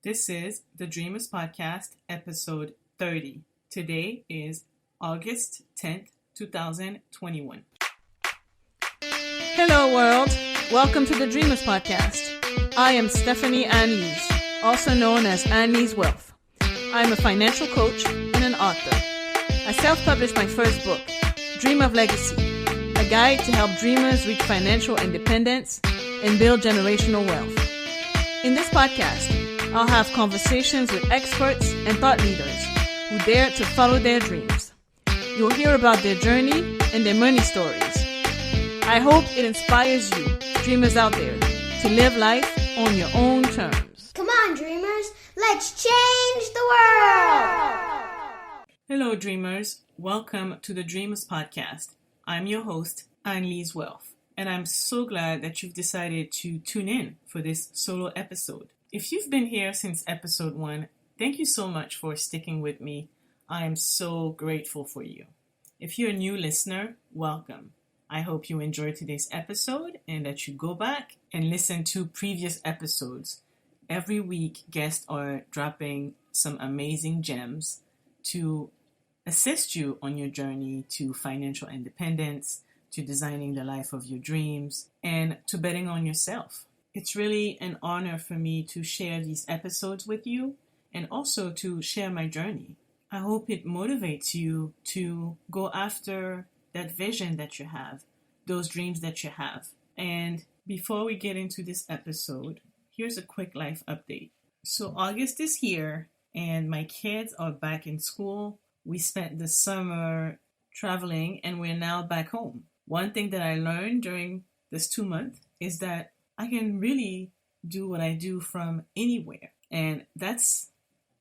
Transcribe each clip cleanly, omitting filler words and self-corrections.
This is the Dreamers Podcast, episode 30. Today is August 10th, 2021. Hello, world. Welcome to the Dreamers Podcast. I am Stephanie Anne-Lyse, also known as Anne-Lyse Wealth. I'm a financial coach and an author. I self-published my first book, Dream of Legacy, a guide to help dreamers reach financial independence and build generational wealth. In this podcast, I'll have conversations with experts and thought leaders who dare to follow their dreams. You'll hear about their journey and their money stories. I hope it inspires you, dreamers out there, to live life on your own terms. Come on, dreamers, let's change the world! Hello, dreamers. Welcome to the Dreamers Podcast. I'm your host, Anne-Lyse Wealth, and I'm so glad that you've decided to tune in for this solo episode. If you've been here since episode 1, thank you so much for sticking with me. I am so grateful for you. If you're a new listener, welcome. I hope you enjoyed today's episode and that you go back and listen to previous episodes. Every week, guests are dropping some amazing gems to assist you on your journey to financial independence, to designing the life of your dreams, and to betting on yourself. It's really an honor for me to share these episodes with you and also to share my journey. I hope it motivates you to go after that vision that you have, those dreams that you have. And before we get into this episode, here's a quick life update. So August is here and my kids are back in school. We spent the summer traveling and we're now back home. One thing that I learned during this 2 months is that I can really do what I do from anywhere. And that's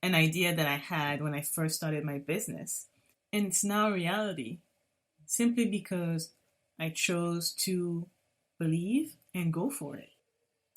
an idea that I had when I first started my business. And it's now a reality simply because I chose to believe and go for it.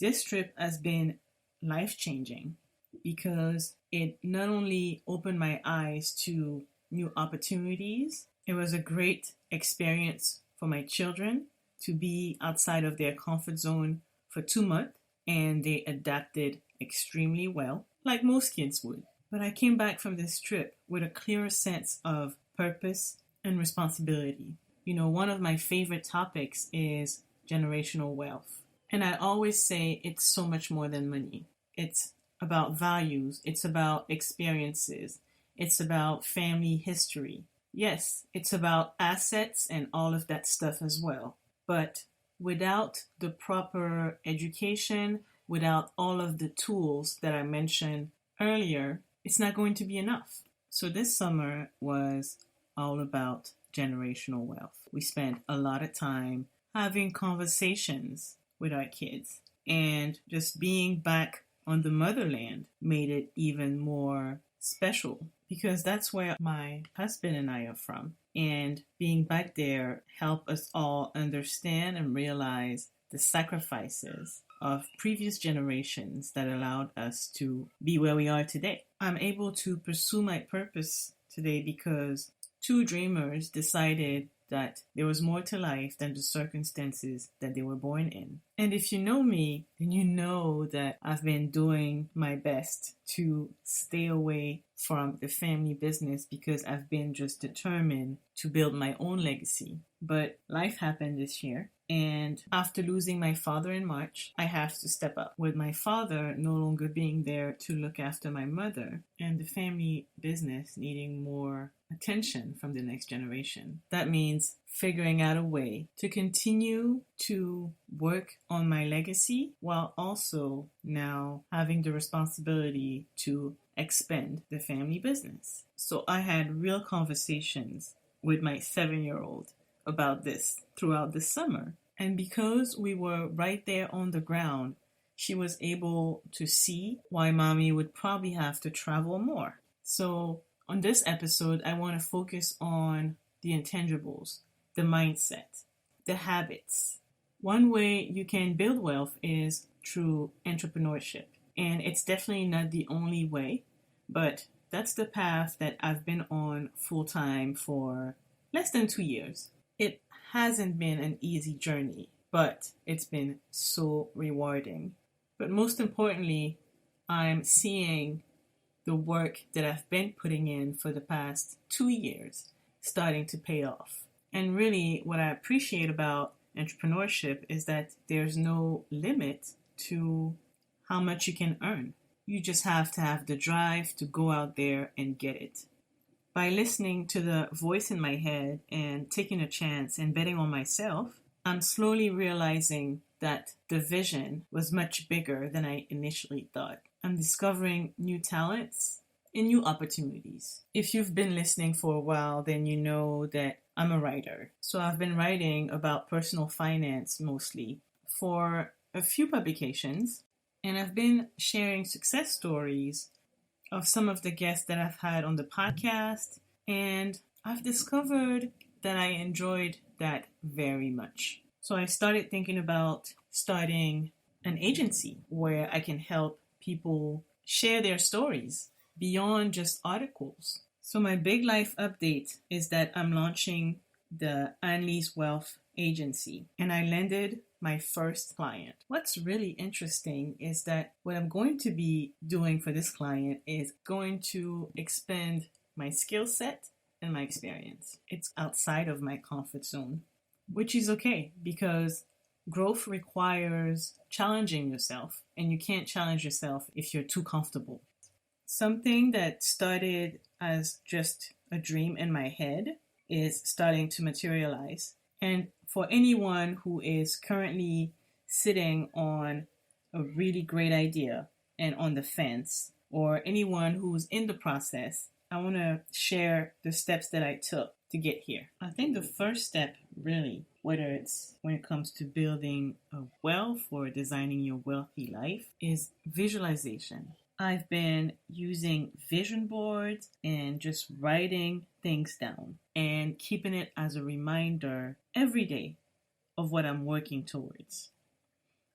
This trip has been life-changing because it not only opened my eyes to new opportunities, it was a great experience for my children to be outside of their comfort zone for 2 months, and they adapted extremely well, like most kids would. But I came back from this trip with a clearer sense of purpose and responsibility. You know, one of my favorite topics is generational wealth. And I always say it's so much more than money. It's about values. It's about experiences. It's about family history. Yes, it's about assets and all of that stuff as well. But without the proper education, without all of the tools that I mentioned earlier, it's not going to be enough. So this summer was all about generational wealth. We spent a lot of time having conversations with our kids, and just being back on the motherland made it even more special because that's where my husband and I are from. And being back there helped us all understand and realize the sacrifices of previous generations that allowed us to be where we are today. I'm able to pursue my purpose today because 2 dreamers decided that there was more to life than the circumstances that they were born in. And if you know me, then you know that I've been doing my best to stay away from the family business because I've been just determined to build my own legacy. But life happened this year. And after losing my father in March, I have to step up. With my father no longer being there to look after my mother and the family business needing more attention from the next generation. That means figuring out a way to continue to work on my legacy while also now having the responsibility to expand the family business. So I had real conversations with my 7-year-old about this throughout the summer. And because we were right there on the ground, she was able to see why mommy would probably have to travel more. So on this episode, I want to focus on the intangibles, the mindset, the habits. One way you can build wealth is through entrepreneurship. And it's definitely not the only way, but that's the path that I've been on full-time for less than 2 years. It hasn't been an easy journey, but it's been so rewarding. But most importantly, I'm seeing the work that I've been putting in for the past 2 years starting to pay off. And really, what I appreciate about entrepreneurship is that there's no limit to how much you can earn. You just have to have the drive to go out there and get it. By listening to the voice in my head and taking a chance and betting on myself, I'm slowly realizing that the vision was much bigger than I initially thought. I'm discovering new talents and new opportunities. If you've been listening for a while, then you know that I'm a writer. So I've been writing about personal finance mostly for a few publications, and I've been sharing success stories of some of the guests that I've had on the podcast, and I've discovered that I enjoyed that very much. So I started thinking about starting an agency where I can help people share their stories beyond just articles. So my big life update is that I'm launching the Anne-Lyse Wealth Agency, and I landed my first client. What's really interesting is that what I'm going to be doing for this client is going to expand my skill set and my experience. It's outside of my comfort zone, which is okay because growth requires challenging yourself, and you can't challenge yourself if you're too comfortable. Something that started as just a dream in my head is starting to materialize. And for anyone who is currently sitting on a really great idea and on the fence, or anyone who's in the process, I want to share the steps that I took to get here. I think the first step, really, whether it's when it comes to building a wealth or designing your wealthy life, is visualization. I've been using vision boards and just writing things down and keeping it as a reminder every day of what I'm working towards.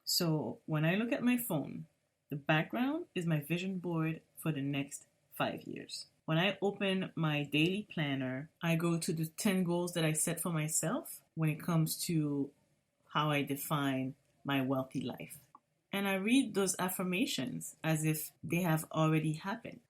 So when I look at my phone, the background is my vision board for the next 5 years. When I open my daily planner, I go to the 10 goals that I set for myself when it comes to how I define my wealthy life. And I read those affirmations as if they have already happened.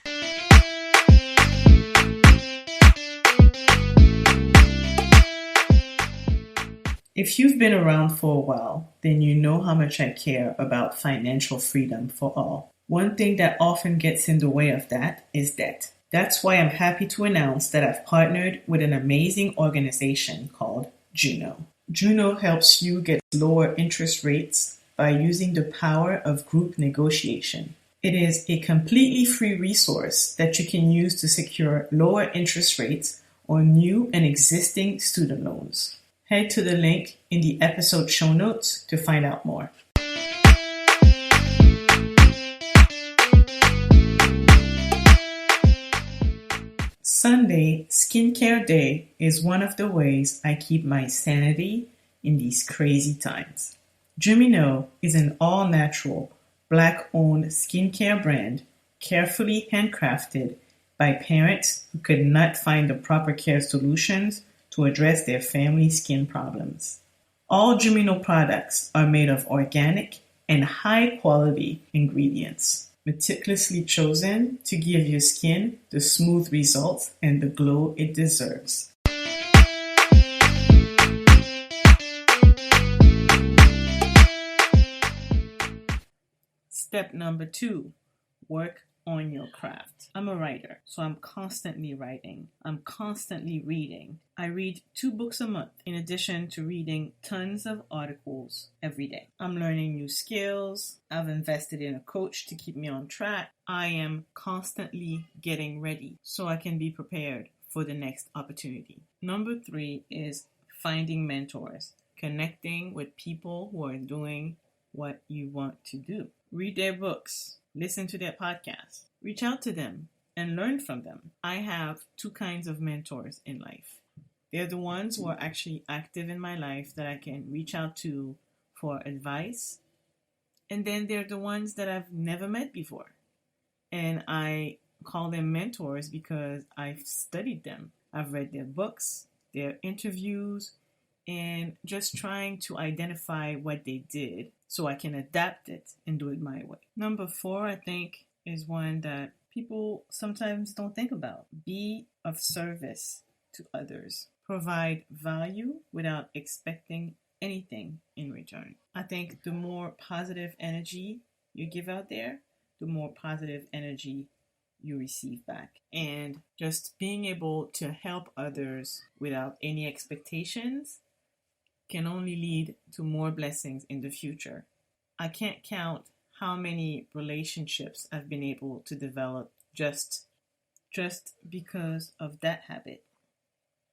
If you've been around for a while, then you know how much I care about financial freedom for all. One thing that often gets in the way of that is debt. That's why I'm happy to announce that I've partnered with an amazing organization called Juno. Juno helps you get lower interest rates by using the power of group negotiation. It is a completely free resource that you can use to secure lower interest rates on new and existing student loans. Head to the link in the episode show notes to find out more. Sunday, Skincare Day, is one of the ways I keep my sanity in these crazy times. Juno is an all-natural, Black-owned skincare brand carefully handcrafted by parents who could not find the proper care solutions to address their family skin problems. All Juno products are made of organic and high-quality ingredients, meticulously chosen to give your skin the smooth results and the glow it deserves. Step number 2, work on your craft. I'm a writer, so I'm constantly writing. I'm constantly reading. I read 2 books a month in addition to reading tons of articles every day. I'm learning new skills. I've invested in a coach to keep me on track. I am constantly getting ready so I can be prepared for the next opportunity. Number 3 is finding mentors, connecting with people who are doing what you want to do. Read their books, listen to their podcasts, reach out to them and learn from them. I have 2 kinds of mentors in life. They're the ones who are actually active in my life that I can reach out to for advice. And then they're the ones that I've never met before. And I call them mentors because I've studied them. I've read their books, their interviews, and just trying to identify what they did so I can adapt it and do it my way. Number 4, I think, is one that people sometimes don't think about. Be of service to others. Provide value without expecting anything in return. I think the more positive energy you give out there, the more positive energy you receive back. And just being able to help others without any expectations can only lead to more blessings in the future. I can't count how many relationships I've been able to develop just because of that habit.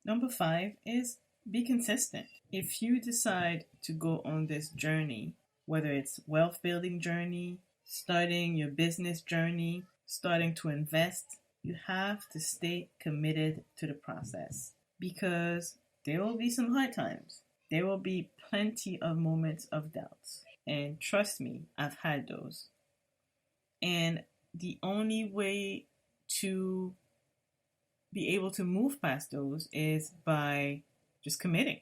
Number 5 is be consistent. If you decide to go on this journey, whether it's wealth building journey, starting your business journey, starting to invest, you have to stay committed to the process, because there will be some hard times. There will be plenty of moments of doubts. And trust me, I've had those. And the only way to be able to move past those is by just committing,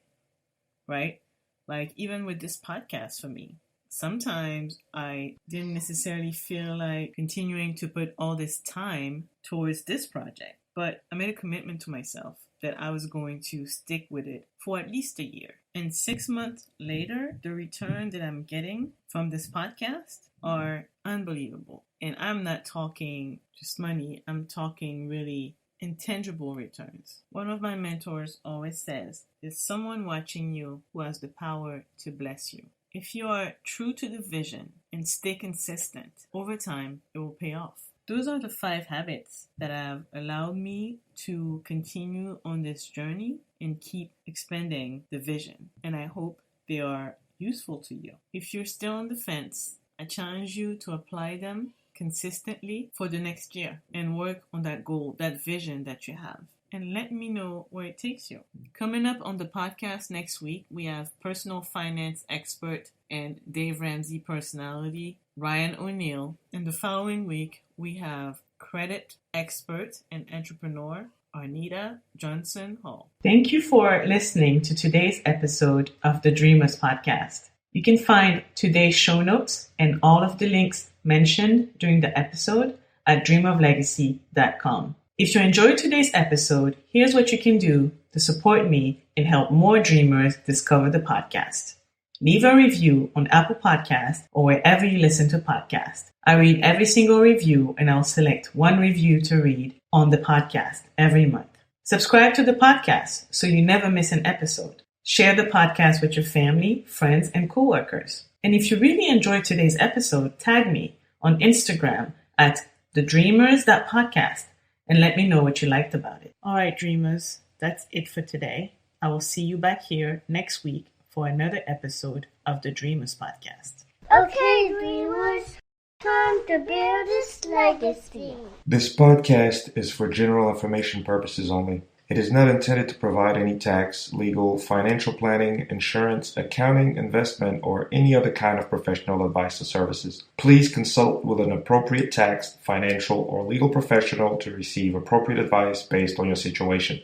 right? Like even with this podcast for me, sometimes I didn't necessarily feel like continuing to put all this time towards this project, but I made a commitment to myself that I was going to stick with it for at least a year. And 6 months later, the return that I'm getting from this podcast are unbelievable. And I'm not talking just money, I'm talking really intangible returns. One of my mentors always says, there's someone watching you who has the power to bless you. If you are true to the vision and stay consistent, over time, it will pay off. Those are the 5 habits that have allowed me to continue on this journey and keep expanding the vision. And I hope they are useful to you. If you're still on the fence, I challenge you to apply them consistently for the next year and work on that goal, that vision that you have. And let me know where it takes you. Coming up on the podcast next week, we have personal finance expert and Dave Ramsey personality, Ryan O'Neill. And the following week, we have credit expert and entrepreneur, Arnita Johnson Hall. Thank you for listening to today's episode of the Dreamers Podcast. You can find today's show notes and all of the links mentioned during the episode at dreamoflegacy.com. If you enjoyed today's episode, here's what you can do to support me and help more dreamers discover the podcast. Leave a review on Apple Podcasts or wherever you listen to podcasts. I read every single review and I'll select one review to read on the podcast every month. Subscribe to the podcast so you never miss an episode. Share the podcast with your family, friends, and coworkers. And if you really enjoyed today's episode, tag me on Instagram at thedreamers.podcast and let me know what you liked about it. All right, dreamers, that's it for today. I will see you back here next week for another episode of the Dreamers Podcast. Okay, dreamers, time to build this legacy. This podcast is for general information purposes only. It is not intended to provide any tax, legal, financial planning, insurance, accounting, investment, or any other kind of professional advice or services. Please consult with an appropriate tax, financial, or legal professional to receive appropriate advice based on your situation.